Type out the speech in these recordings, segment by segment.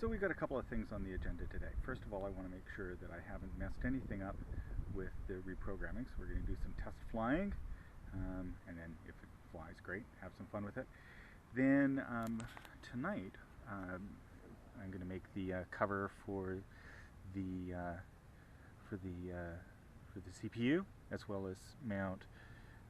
So we've got a couple of things on the agenda today. First of all, I want to make sure that I haven't messed anything up with the reprogramming. So we're going to do some test flying, and then if it flies, great, have some fun with it. Then tonight, I'm going to make the cover for the CPU, as well as mount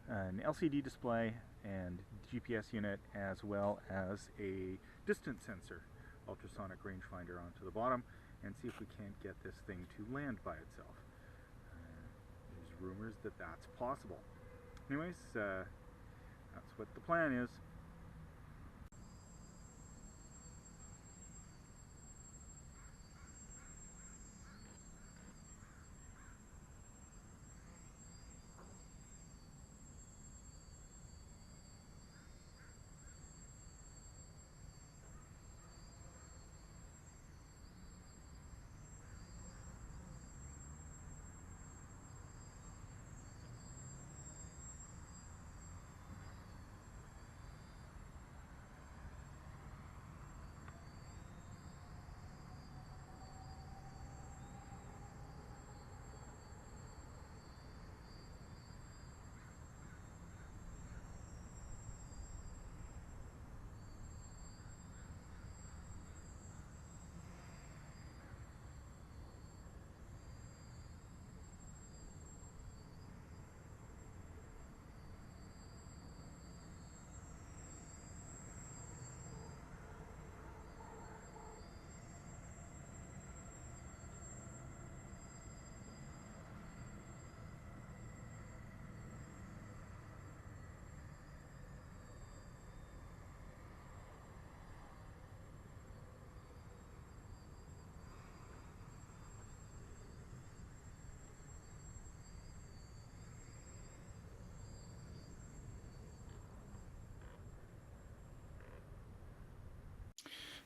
an LCD display and GPS unit, as well as a distance sensor ultrasonic rangefinder onto the bottom, and see if we can't get this thing to land by itself. There's rumors that that's possible. Anyways, that's what the plan is.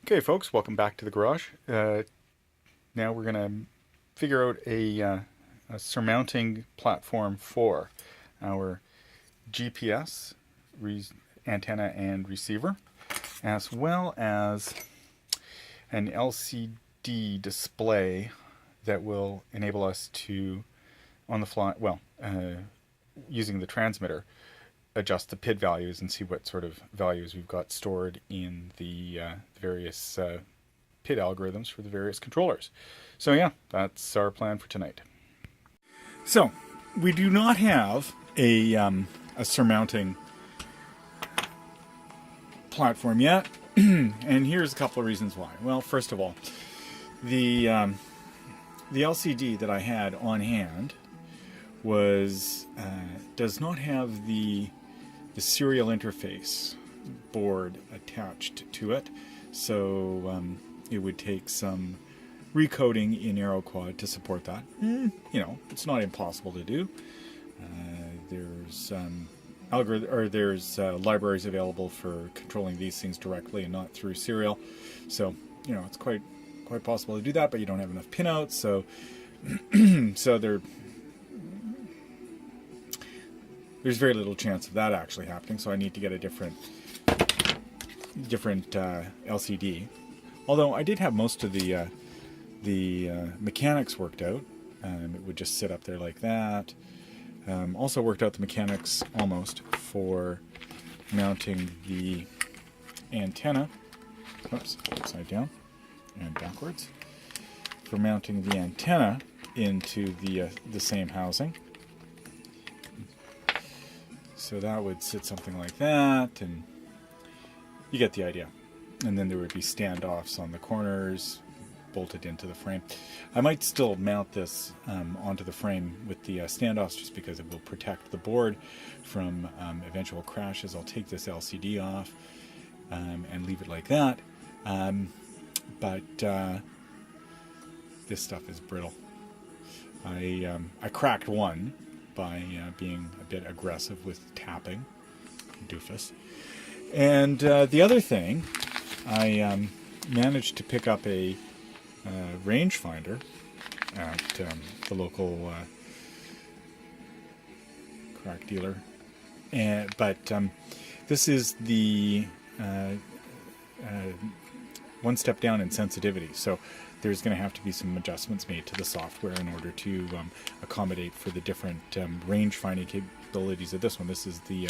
Okay, folks, welcome back to the garage. Now we're going to figure out a surmounting platform for our GPS antenna and receiver, as well as an LCD display that will enable us to, on the fly, using the transmitter, adjust the PID values and see what sort of values we've got stored in the various PID algorithms for the various controllers. So yeah, that's our plan for tonight. So we do not have a surmounting platform yet, and here's a couple of reasons why. Well, first of all, the LCD that I had on hand does not have the serial interface board attached to it, so it would take some recoding in AeroQuad to support that. You know, it's not impossible to do. There's libraries available for controlling these things directly and not through serial, so you know it's quite possible to do that, but you don't have enough pinouts, so there's very little chance of that actually happening, so I need to get a different LCD. Although I did have most of the mechanics worked out. It would just sit up there like that. Also worked out the mechanics almost for mounting the antenna. Oops, upside down and backwards. For mounting the antenna into the same housing. So that would sit something like that, and you get the idea. And then there would be standoffs on the corners, bolted into the frame. I might still mount this onto the frame with the standoffs, just because it will protect the board from eventual crashes. I'll take this LCD off and leave it like that. But this stuff is brittle. I cracked one by being a bit aggressive with tapping, doofus. And the other thing, I managed to pick up a rangefinder at the local crack dealer. But this is the one step down in sensitivity. So there's going to have to be some adjustments made to the software in order to accommodate for the different range finding capabilities of this one. This is the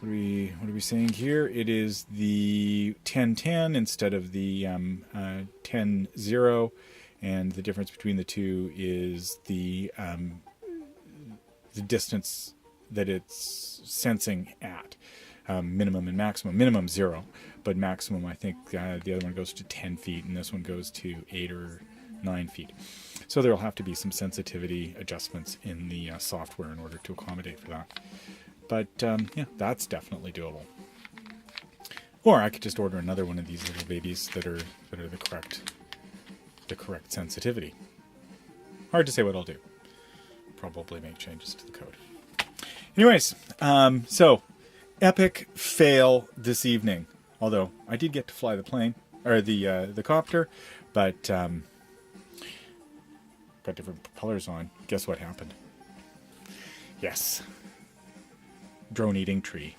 what are we saying here? It is the 1010 instead of the 10-0, and the difference between the two is the distance that it's sensing at. Minimum and maximum. Minimum 0, but maximum, I think the other one goes to 10 feet and this one goes to 8 or 9 feet. So there will have to be some sensitivity adjustments in the software in order to accommodate for that. But yeah, that's definitely doable. Or I could just order another one of these little babies that are the correct sensitivity. Hard to say what I'll do. Probably make changes to the code. Anyways, so epic fail this evening. Although I did get to fly the plane or the copter, but got different propellers on. Guess what happened? Yes, drone eating tree.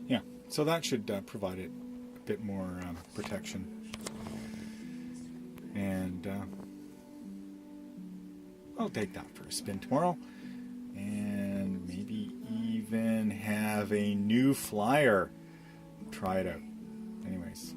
Yeah, so that should provide it a bit more protection. And I'll take that for a spin tomorrow. And maybe even have a new flyer. Try it out. Anyways.